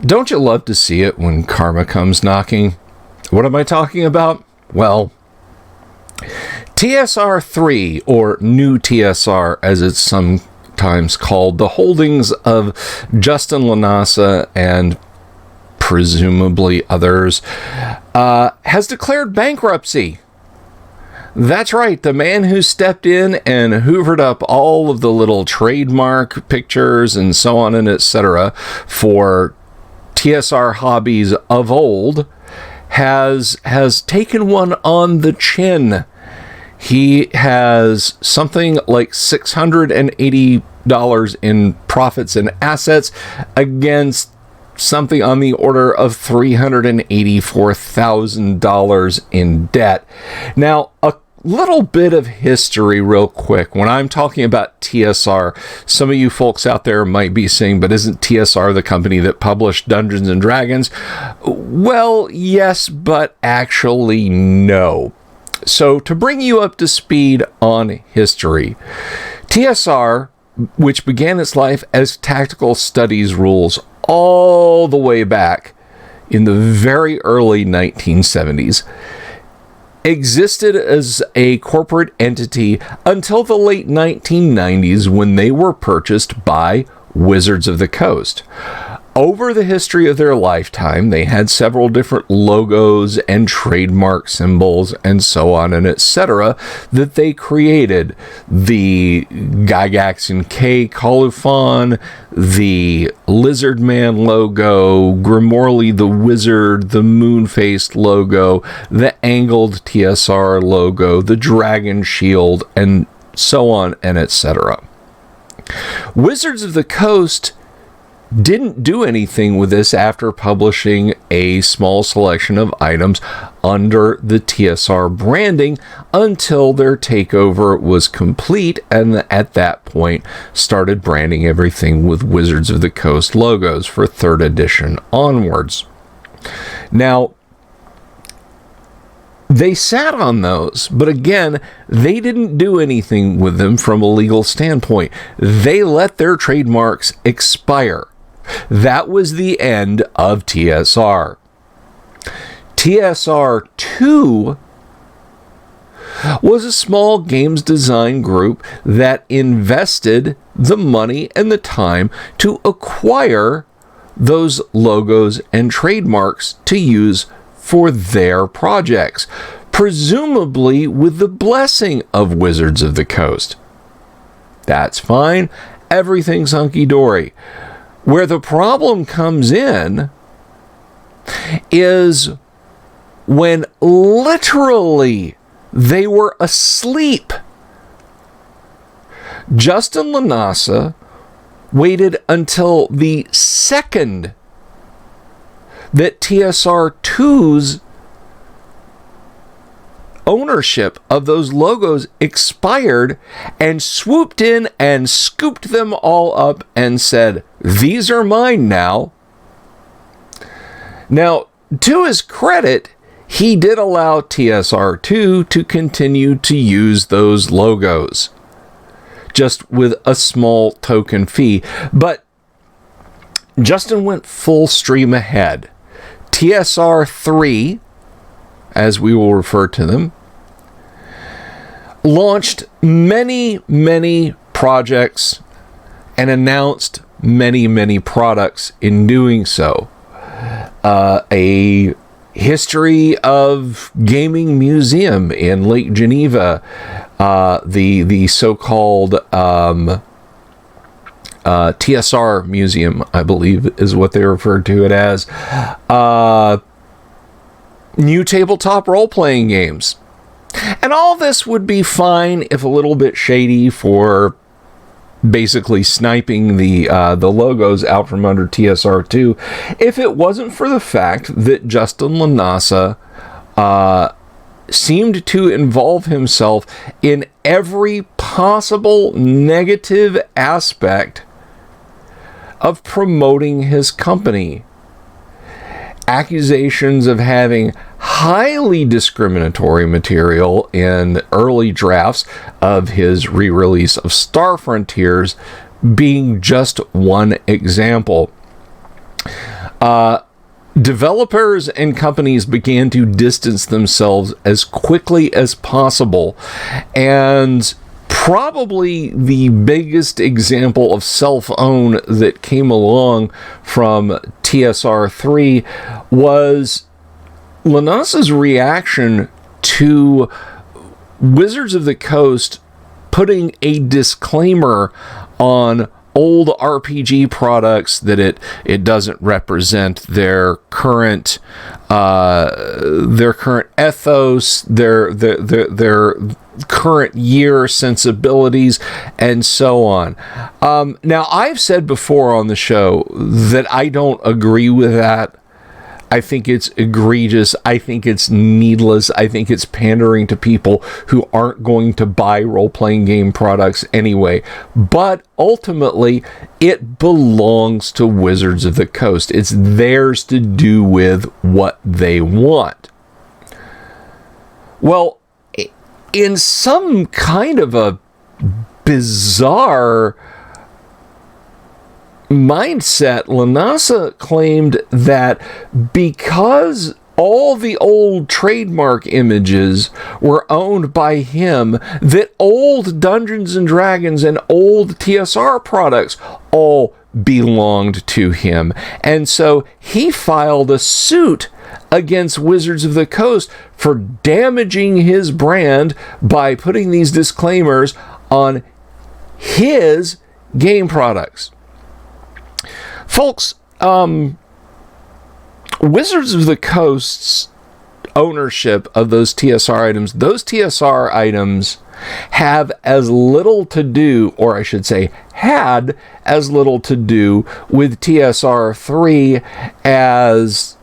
Don't you love to see it when karma comes knocking? What am I talking about? Well, TSR3, or New TSR as it's sometimes called, the holdings of Justin LaNasa and presumably others, has declared bankruptcy. That's right, the man who stepped in and hoovered up all of the little trademark pictures and so on and etc. for TSR hobbies of old has taken one on the chin. He has something like $680 in profits and assets against something on the order of $384,000 in debt. Now, a little bit of history real quick. When I'm talking about TSR, some of you folks out there might be saying, but isn't TSR the company that published Dungeons and Dragons? Well, yes, but actually no. So to bring you up to speed on history, TSR, which began its life as Tactical Studies Rules all the way back in the very early 1970s, existed as a corporate entity until the late 1990s when they were purchased by Wizards of the Coast. Over the history of their lifetime, they had several different logos and trademark symbols and so on and etc. that they created. The Gygax and K colophon, the Lizard Man logo, Grimorley the Wizard, the Moon-faced logo, the angled TSR logo, the Dragon Shield, and so on and etc. Wizards of the Coast didn't do anything with this after publishing a small selection of items under the TSR branding until their takeover was complete, and at that point started branding everything with Wizards of the Coast logos for 3rd edition onwards. Now, they sat on those, but again, they didn't do anything with them from a legal standpoint. They let their trademarks expire. That was the end of TSR. TSR3 was a small games design group that invested the money and the time to acquire those logos and trademarks to use for their projects, presumably with the blessing of Wizards of the Coast. That's fine. Everything's hunky-dory. Where the problem comes in is when literally they were asleep. Justin LaNasa waited until the second that TSR2's ownership of those logos expired and swooped in and scooped them all up and said, "These are mine now." Now, to his credit, he did allow TSR2 to continue to use those logos, just with a small token fee. But Justin went full stream ahead. TSR3, as we will refer to them, launched many, many projects and announced many, many products in doing so. A history of gaming museum in Lake Geneva, the so-called TSR Museum, I believe is what they referred to it as. New tabletop role-playing games. And all this would be fine if a little bit shady for basically sniping the logos out from under TSR2, if it wasn't for the fact that Justin LaNasa seemed to involve himself in every possible negative aspect of promoting his company. Accusations of having highly discriminatory material in early drafts of his re-release of Star Frontiers being just one example. developers and companies began to distance themselves as quickly as possible. And probably the biggest example of self-own that came along from TSR3 was LaNasa's reaction to Wizards of the Coast putting a disclaimer on old RPG products that it doesn't represent their current ethos, their current year sensibilities, and so on. Now, I've said before on the show that I don't agree with that. I think it's egregious. I think it's needless. I think it's pandering to people who aren't going to buy role-playing game products anyway. But ultimately, it belongs to Wizards of the Coast. It's theirs to do with what they want. Well, in some kind of a bizarre mindset, LaNasa claimed that because all the old trademark images were owned by him, that old Dungeons and Dragons and old TSR products all belonged to him. And so he filed a suit against Wizards of the Coast for damaging his brand by putting these disclaimers on his game products. Folks, Wizards of the Coast's ownership of those TSR items have as little to do, or I should say, had as little to do with TSR3 as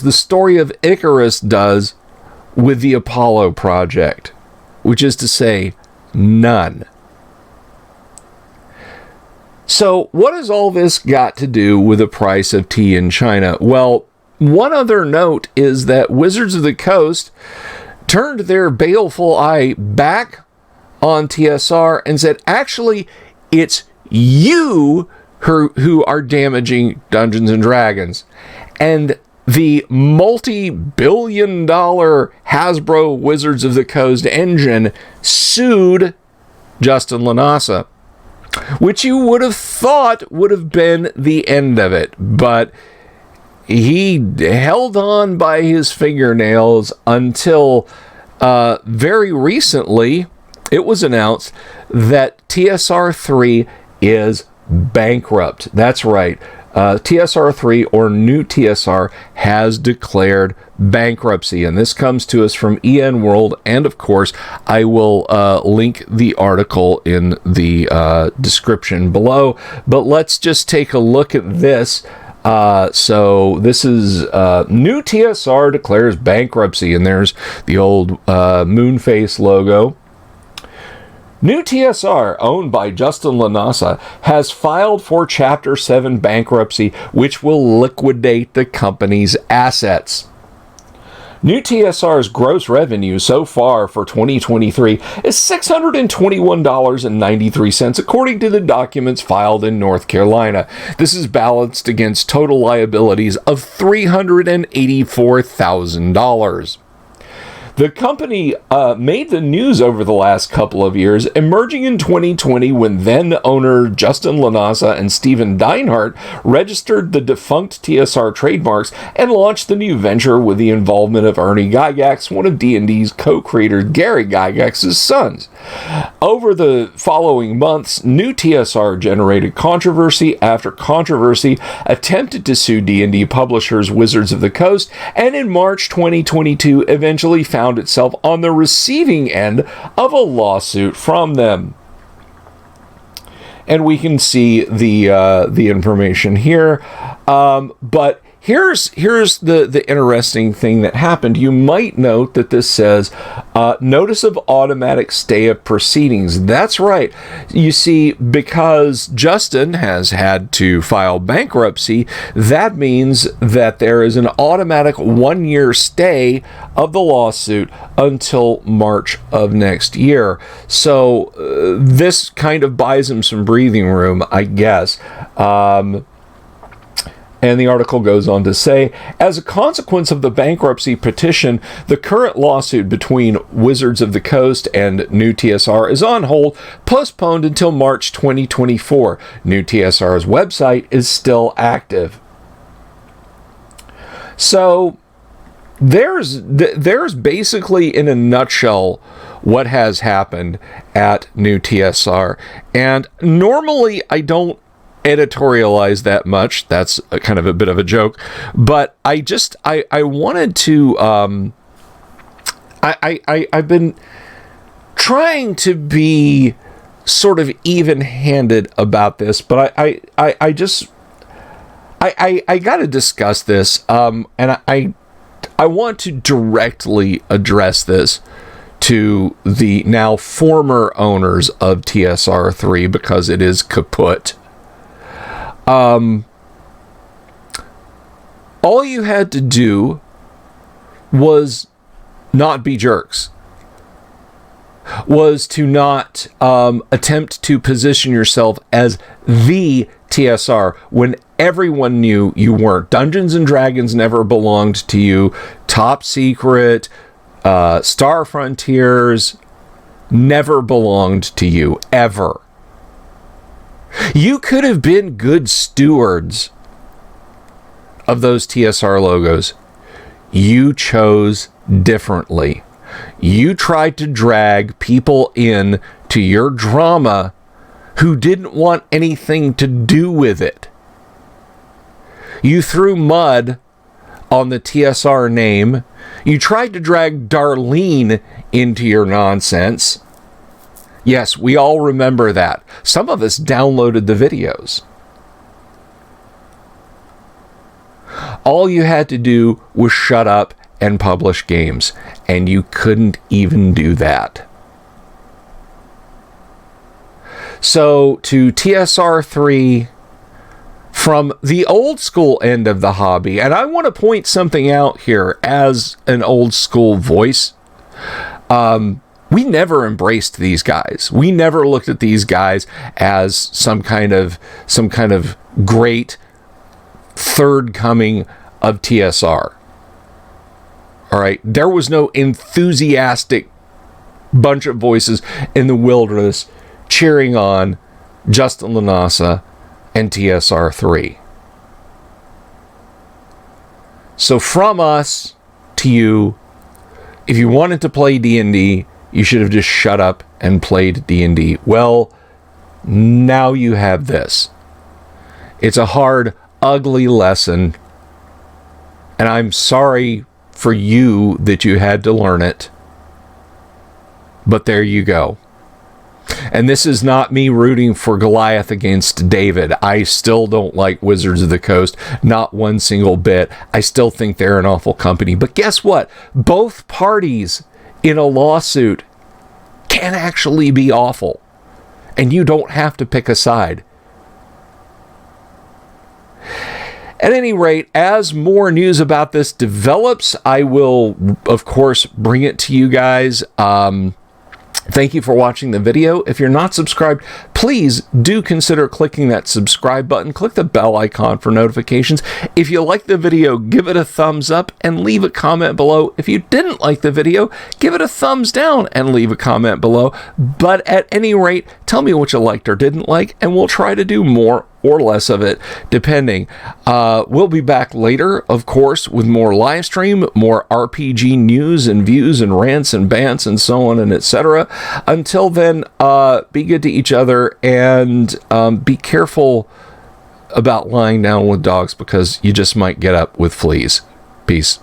the story of Icarus does with the Apollo project, which is to say, none. So, what has all this got to do with the price of tea in China? Well, one other note is that Wizards of the Coast turned their baleful eye back on TSR and said, actually, it's you who are damaging Dungeons and Dragons. And the multi-billion-dollar Hasbro Wizards of the Coast engine sued Justin LaNasa, which you would have thought would have been the end of it. But he held on by his fingernails until very recently it was announced that TSR3 is bankrupt. That's right. TSR3, or new TSR, has declared bankruptcy. And this comes to us from EN World. And of course, I will link the article in the description below. But let's just take a look at this. So this is new TSR declares bankruptcy. And there's the old moon face logo. New TSR, owned by Justin LaNasa, has filed for Chapter 7 bankruptcy, which will liquidate the company's assets. New TSR's gross revenue so far for 2023 is $621.93, according to the documents filed in North Carolina. This is balanced against total liabilities of $384,000. The company made the news over the last couple of years, emerging in 2020 when then-owner Justin LaNasa and Stephen Deinhardt registered the defunct TSR trademarks and launched the new venture with the involvement of Ernie Gygax, one of D&D's co-creator Gary Gygax's sons. Over the following months, new TSR generated controversy after controversy, attempted to sue D&D publishers Wizards of the Coast, and in March 2022 eventually found itself on the receiving end of a lawsuit from them. And we can see the information here. But here's the interesting thing that happened. You might note that this says notice of automatic stay of proceedings. That's right. You see, because Justin has had to file bankruptcy, that means that there is an automatic 1-year stay of the lawsuit until March of next year. So this kind of buys him some breathing room, I guess. And the article goes on to say, as a consequence of the bankruptcy petition, the current lawsuit between Wizards of the Coast and New TSR is on hold, postponed until March 2024. New TSR's website is still active. So there's basically, in a nutshell, what has happened at New TSR. And normally I don't editorialize that much. That's kind of a bit of a joke, but I wanted to I've been trying to be sort of even-handed about this, but I got to discuss this, and I want to directly address this to the now former owners of TSR3 because it is kaput. All you had to do was not be jerks. Was to not attempt to position yourself as the TSR when everyone knew you weren't. Dungeons and Dragons never belonged to you. Top Secret, Star Frontiers never belonged to you, ever. You could have been good stewards of those TSR logos. You chose differently. You tried to drag people in to your drama who didn't want anything to do with it. You threw mud on the TSR name. You tried to drag Darlene into your nonsense. Yes, we all remember that. Some of us downloaded the videos. All you had to do was shut up and publish games, and you couldn't even do that. So, to TSR3 from the old school end of the hobby, and I want to point something out here as an old school voice. We never embraced these guys. We never looked at these guys as some kind of great third coming of TSR. All right, there was no enthusiastic bunch of voices in the wilderness cheering on Justin LaNasa and TSR3. So from us to you, if you wanted to play D&D, you should have just shut up and played D&D. Well, now you have this. It's a hard, ugly lesson, and I'm sorry for you that you had to learn it. But there you go. And this is not me rooting for Goliath against David. I still don't like Wizards of the Coast, not one single bit. I still think they're an awful company. But guess what? Both parties in a lawsuit can actually be awful. And you don't have to pick a side. At any rate, as more news about this develops, I will, of course, bring it to you guys. Thank you for watching the video. If you're not subscribed, please do consider clicking that subscribe button. Click the bell icon for notifications. If you like the video, give it a thumbs up and leave a comment below. If you didn't like the video, give it a thumbs down and leave a comment below. But at any rate, tell me what you liked or didn't like, and we'll try to do more or less of it, depending. We'll be back later, of course, with more live stream, more RPG news and views and rants and bants and so on and etc. Until then, be good to each other and be careful about lying down with dogs because you just might get up with fleas. Peace.